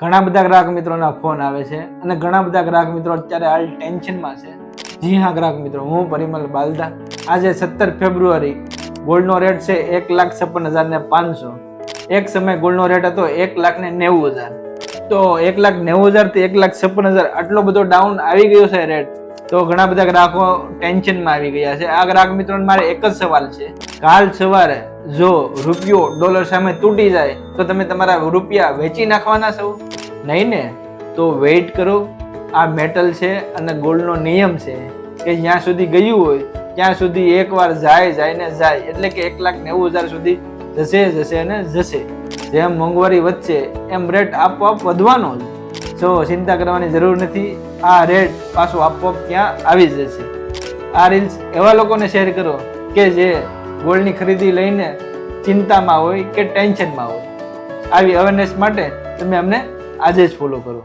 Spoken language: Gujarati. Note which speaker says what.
Speaker 1: ઘણા બધા ગ્રાહક મિત્રોના ફોન આવે છે અને ઘણા બધા ગ્રાહક મિત્રો અત્યારે હાલ ટેન્શનમાં છે. જી હા ગ્રાહક મિત્રો, હું પરિમલ બાલદા. આજે 17 ફેબ્રુઆરી ગોલ્ડનો રેટ છે 1,56,500. એક સમય ગોલ્ડનો રેટ હતો 1,90,000. તો 1,90,000 થી 1,56,000 આટલો બધો ડાઉન આવી ગયો છે રેટ. તો ઘણા બધા ગ્રાહકો ટેન્શનમાં આવી ગયા છે. આ ગ્રાહક મિત્રોને મારે એક જ સવાલ છે, કાલ સવારે જો રૂપિયો ડોલર સામે તૂટી જાય તો તમે તમારા રૂપિયા વેચી નાખવાના છો? નહીં ને? તો વેઇટ કરો. આ મેટલ છે અને ગોલ્ડનો નિયમ છે કે જ્યાં સુધી ગયું હોય ત્યાં સુધી એકવાર જાય ને જાય, એટલે કે 1,90,000 સુધી જશે અને જશે. જેમ મોંઘવારી વધશે એમ રેટ આપોઆપ વધવાનો જ. જો ચિંતા કરવાની જરૂર નથી, આ રેટ પાછો આપોઆપ ત્યાં આવી જશે. આ રીલ્સ એવા લોકોને શેર કરો કે જે ગોલ્ડની ખરીદી લઈને ચિંતામાં હોય કે ટેન્શનમાં હોય. આવી અવેરનેસ માટે તમે અમને આજે જ ફોલો કરો.